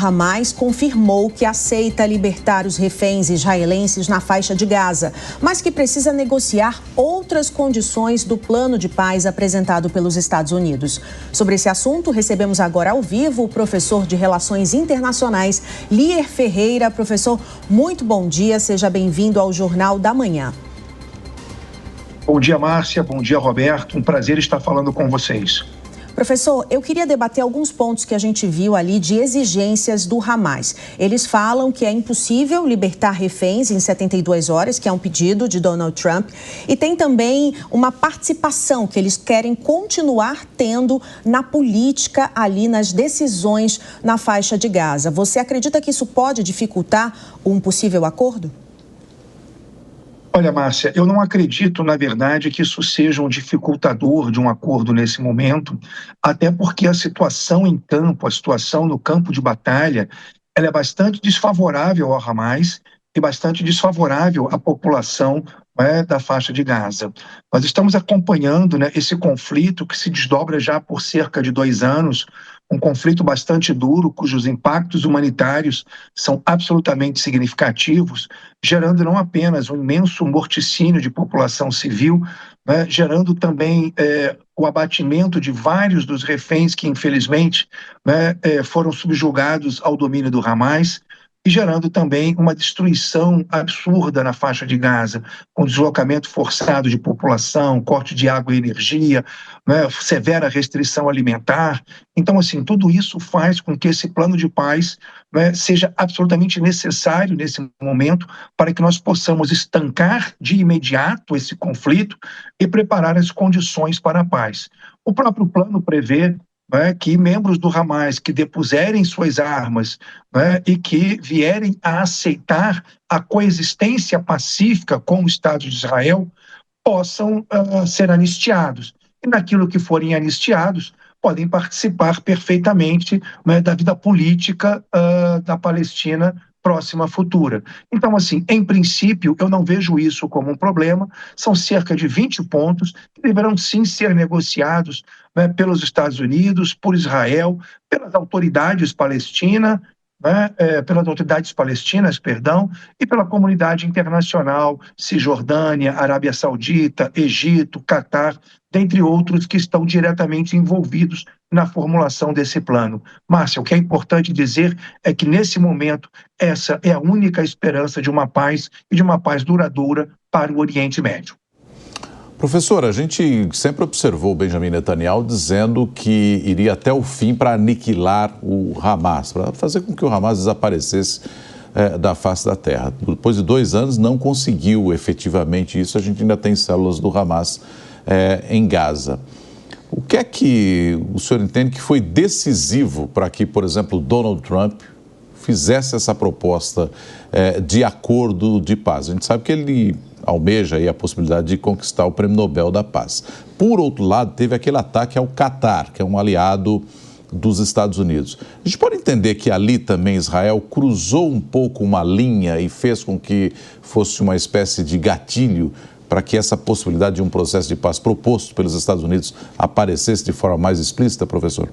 Hamas confirmou que aceita libertar os reféns israelenses na faixa de Gaza, mas que precisa negociar outras condições do plano de paz apresentado pelos Estados Unidos. Sobre esse assunto, recebemos agora ao vivo o professor de Relações Internacionais, Lier Ferreira. Professor, muito bom dia, seja bem-vindo ao Jornal da Manhã. Bom dia, Márcia. Bom dia, Roberto. Um prazer estar falando com vocês. Professor, eu queria debater alguns pontos que a gente viu ali de exigências do Hamas. Eles falam que é impossível libertar reféns em 72 horas, que é um pedido de Donald Trump. E tem também uma participação que eles querem continuar tendo na política ali, nas decisões na faixa de Gaza. Você acredita que isso pode dificultar um possível acordo? Olha, Márcia, eu não acredito, na verdade, que isso seja um dificultador de um acordo nesse momento, até porque a situação em campo, a situação no campo de batalha, ela é bastante desfavorável ao Hamas e bastante desfavorável à população, né, da faixa de Gaza. Nós estamos acompanhando, né, esse conflito que se desdobra já por cerca de 2 anos, um conflito bastante duro, cujos impactos humanitários são absolutamente significativos, gerando não apenas um imenso morticínio de população civil, né, gerando também o abatimento de vários dos reféns que, infelizmente, né, foram subjugados ao domínio do Hamas, e gerando também uma destruição absurda na faixa de Gaza, com deslocamento forçado de população, corte de água e energia, né, severa restrição alimentar. Então, assim, tudo isso faz com que esse plano de paz, né, seja absolutamente necessário nesse momento para que nós possamos estancar de imediato esse conflito e preparar as condições para a paz. O próprio plano prevê, né, que membros do Hamas que depuserem suas armas, né, e que vierem a aceitar a coexistência pacífica com o Estado de Israel possam ser anistiados. E naquilo que forem anistiados, podem participar perfeitamente, né, da vida política da Palestina próxima futura. Então, assim, em princípio, eu não vejo isso como um problema. São cerca de 20 pontos que deverão sim ser negociados, né, pelos Estados Unidos, por Israel, pelas autoridades palestinas, né, pelas autoridades palestinas, perdão, e pela comunidade internacional, Cisjordânia, Arábia Saudita, Egito, Catar, dentre outros que estão diretamente envolvidos na formulação desse plano. Márcia, o que é importante dizer é que, nesse momento, essa é a única esperança de uma paz e de uma paz duradoura para o Oriente Médio. Professor, a gente sempre observou o Benjamin Netanyahu dizendo que iria até o fim para aniquilar o Hamas, para fazer com que o Hamas desaparecesse da face da terra. Depois de 2 anos não conseguiu efetivamente isso, a gente ainda tem células do Hamas em Gaza. O que é que o senhor entende que foi decisivo para que, por exemplo, Donald Trump fizesse essa proposta de acordo de paz? A gente sabe que ele almeja aí a possibilidade de conquistar o Prêmio Nobel da Paz. Por outro lado, teve aquele ataque ao Catar, que é um aliado dos Estados Unidos. A gente pode entender que ali também Israel cruzou um pouco uma linha e fez com que fosse uma espécie de gatilho para que essa possibilidade de um processo de paz proposto pelos Estados Unidos aparecesse de forma mais explícita, professor?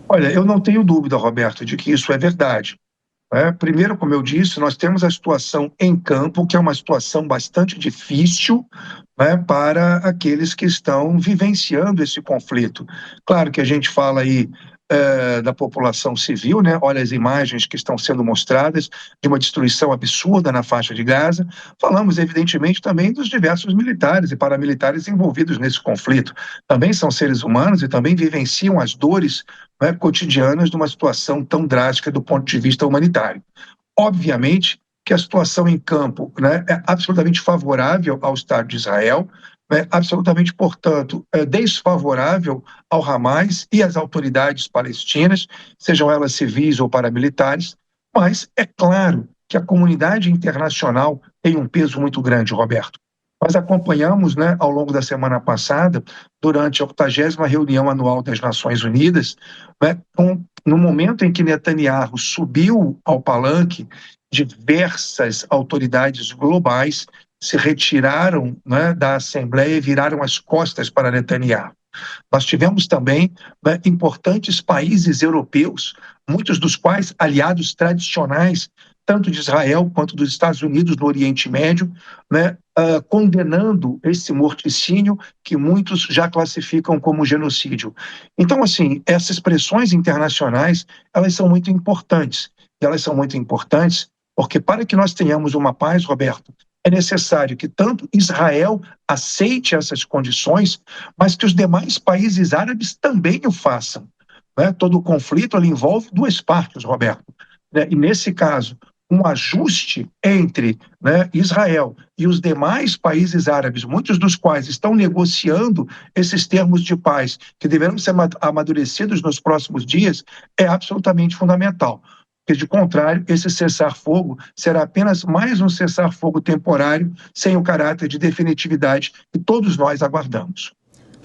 Olha, eu não tenho dúvida, Roberto, de que isso é verdade. Primeiro, como eu disse, nós temos a situação em campo, que é uma situação bastante difícil, né, para aqueles que estão vivenciando esse conflito. Claro que a gente fala aí da população civil, né? Olha as imagens que estão sendo mostradas de uma destruição absurda na faixa de Gaza. Falamos, evidentemente, também dos diversos militares e paramilitares envolvidos nesse conflito. Também são seres humanos e também vivenciam as dores, né, cotidianas de uma situação tão drástica do ponto de vista humanitário. Obviamente que a situação em campo, né, é absolutamente favorável ao Estado de Israel, né, absolutamente, portanto, desfavorável ao Hamas e às autoridades palestinas, sejam elas civis ou paramilitares, mas é claro que a comunidade internacional tem um peso muito grande, Roberto. Nós acompanhamos, né, ao longo da semana passada, durante a 80ª reunião anual das Nações Unidas, né, no momento em que Netanyahu subiu ao palanque, diversas autoridades globais se retiraram, né, da Assembleia e viraram as costas para Netanyahu. Nós tivemos também, né, importantes países europeus, muitos dos quais aliados tradicionais, tanto de Israel quanto dos Estados Unidos no Oriente Médio, né, condenando esse morticínio que muitos já classificam como genocídio. Então, assim, essas pressões internacionais, elas são muito importantes. E elas são muito importantes porque para que nós tenhamos uma paz, Roberto, é necessário que tanto Israel aceite essas condições, mas que os demais países árabes também o façam. Né? Todo o conflito ele envolve duas partes, Roberto. Né? E, nesse caso, um ajuste entre, né, Israel e os demais países árabes, muitos dos quais estão negociando esses termos de paz, que deverão ser amadurecidos nos próximos dias, é absolutamente fundamental. Porque, de contrário, esse cessar-fogo será apenas mais um cessar-fogo temporário, sem o caráter de definitividade que todos nós aguardamos.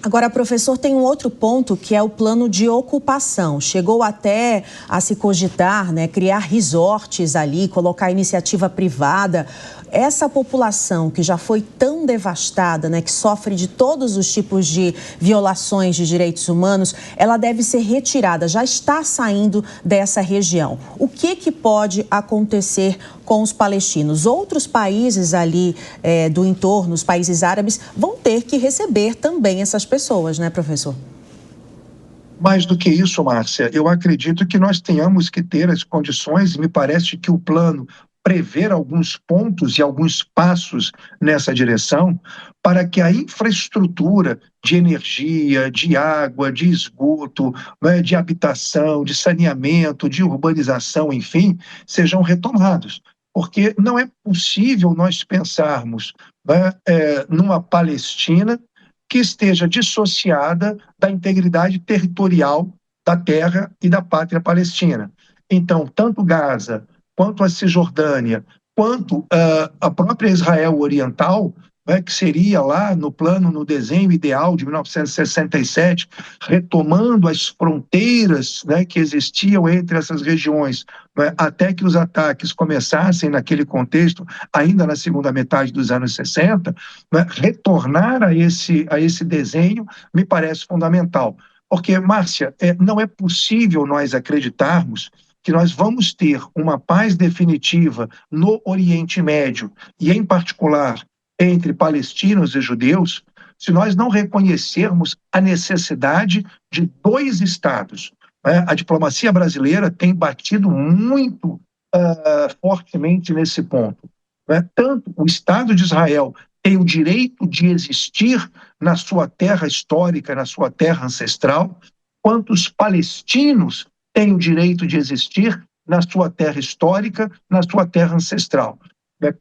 Agora, professor, tem um outro ponto que é o plano de ocupação. Chegou até a se cogitar, né, criar resorts ali, colocar iniciativa privada. Essa população que já foi tão devastada, né, que sofre de todos os tipos de violações de direitos humanos, ela deve ser retirada, já está saindo dessa região. O que pode acontecer com os palestinos? Outros países ali do entorno, os países árabes, vão ter que receber também essas pessoas, né, professor? Mais do que isso, Márcia, eu acredito que nós tenhamos que ter as condições, e me parece que o plano prever alguns pontos e alguns passos nessa direção para que a infraestrutura de energia, de água, de esgoto, né, de habitação, de saneamento, de urbanização, enfim, sejam retomados. Porque não é possível nós pensarmos, né, numa Palestina que esteja dissociada da integridade territorial da terra e da pátria palestina. Então, tanto Gaza, quanto a Cisjordânia, quanto a própria Israel Oriental, né, que seria lá no plano, no desenho ideal de 1967, retomando as fronteiras, né, que existiam entre essas regiões, né, até que os ataques começassem naquele contexto, ainda na segunda metade dos anos 60, né, retornar a esse desenho me parece fundamental. Porque, Márcia, não é possível nós acreditarmos que nós vamos ter uma paz definitiva no Oriente Médio, e em particular entre palestinos e judeus, se nós não reconhecermos a necessidade de dois estados. Né? A diplomacia brasileira tem batido muito fortemente nesse ponto. Né? Tanto o Estado de Israel tem o direito de existir na sua terra histórica, na sua terra ancestral, quanto os palestinos têm o direito de existir na sua terra histórica, na sua terra ancestral.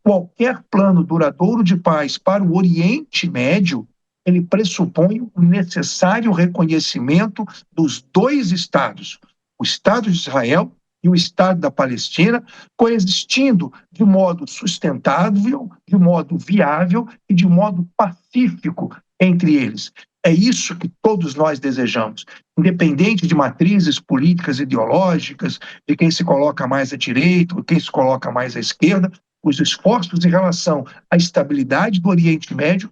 Qualquer plano duradouro de paz para o Oriente Médio, ele pressupõe o necessário reconhecimento dos dois estados, o Estado de Israel e o Estado da Palestina, coexistindo de modo sustentável, de modo viável e de modo pacífico entre eles. É isso que todos nós desejamos, independente de matrizes políticas ideológicas, de quem se coloca mais à direita, ou quem se coloca mais à esquerda. Os esforços em relação à estabilidade do Oriente Médio,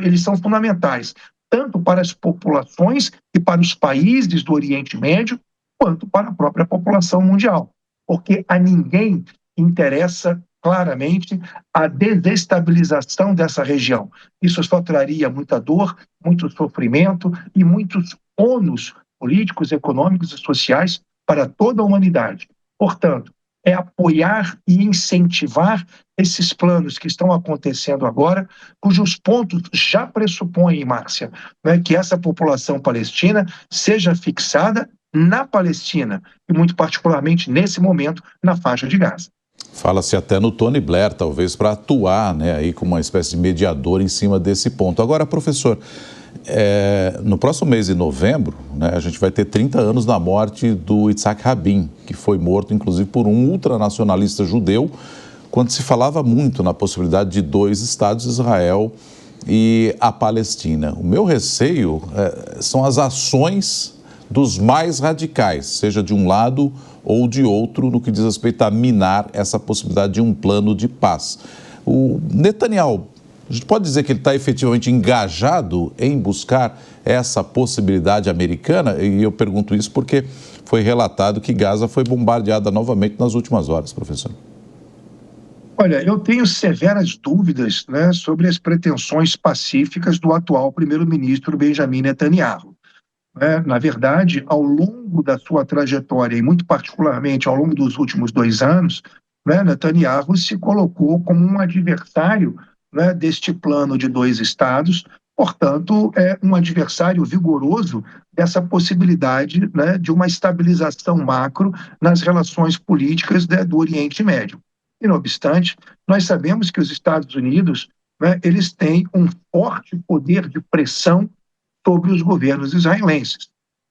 eles são fundamentais, tanto para as populações e para os países do Oriente Médio, quanto para a própria população mundial. Porque a ninguém interessa claramente a desestabilização dessa região. Isso só traria muita dor, muito sofrimento e muitos ônus políticos, econômicos e sociais para toda a humanidade. Portanto, é apoiar e incentivar esses planos que estão acontecendo agora, cujos pontos já pressupõem, Márcia, né, que essa população palestina seja fixada na Palestina, e muito particularmente, nesse momento, na faixa de Gaza. Fala-se até no Tony Blair, talvez, para atuar, né, aí como uma espécie de mediador em cima desse ponto. Agora, professor, no próximo mês de novembro, né, a gente vai ter 30 anos da morte do Yitzhak Rabin, que foi morto, inclusive, por um ultranacionalista judeu, quando se falava muito na possibilidade de dois estados, Israel e a Palestina. O meu receio são as ações dos mais radicais, seja de um lado ou de outro, no que diz respeito a minar essa possibilidade de um plano de paz. O Netanyahu A gente pode dizer que ele está efetivamente engajado em buscar essa possibilidade americana? E eu pergunto isso porque foi relatado que Gaza foi bombardeada novamente nas últimas horas, professor. Olha, eu tenho severas dúvidas, né, sobre as pretensões pacíficas do atual primeiro-ministro Benjamin Netanyahu. Na verdade, ao longo da sua trajetória, e muito particularmente ao longo dos últimos 2 anos, Netanyahu se colocou como um adversário, deste plano de 2 estados, portanto, é um adversário vigoroso dessa possibilidade, de uma estabilização macro nas relações políticas, do Oriente Médio. E, não obstante, nós sabemos que os Estados Unidos, eles têm um forte poder de pressão sobre os governos israelenses.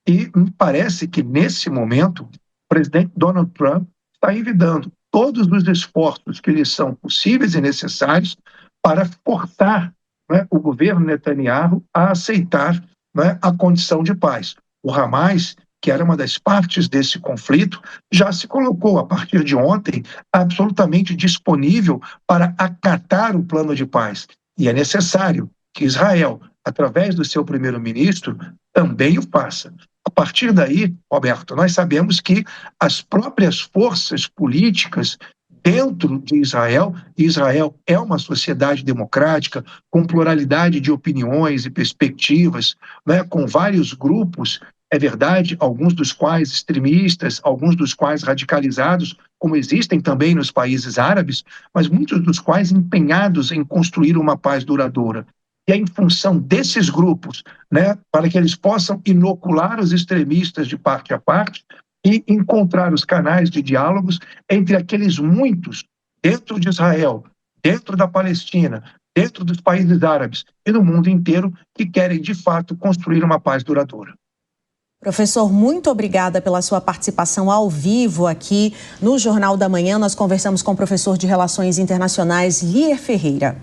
E me parece que, nesse momento, o presidente Donald Trump está envidando todos os esforços que lhes são possíveis e necessários para forçar, o governo Netanyahu a aceitar, a condição de paz. O Hamas, que era uma das partes desse conflito, já se colocou, a partir de ontem, absolutamente disponível para acatar o plano de paz. E é necessário que Israel, através do seu primeiro-ministro, também o faça. A partir daí, Roberto, nós sabemos que as próprias forças políticas dentro de Israel, e Israel é uma sociedade democrática, com pluralidade de opiniões e perspectivas, com vários grupos, é verdade, alguns dos quais extremistas, alguns dos quais radicalizados, como existem também nos países árabes, mas muitos dos quais empenhados em construir uma paz duradoura. E é em função desses grupos, para que eles possam inocular os extremistas de parte a parte e encontrar os canais de diálogos entre aqueles muitos dentro de Israel, dentro da Palestina, dentro dos países árabes e no mundo inteiro que querem, de fato, construir uma paz duradoura. Professor, muito obrigada pela sua participação ao vivo aqui no Jornal da Manhã. Nós conversamos com o professor de Relações Internacionais, Lier Ferreira.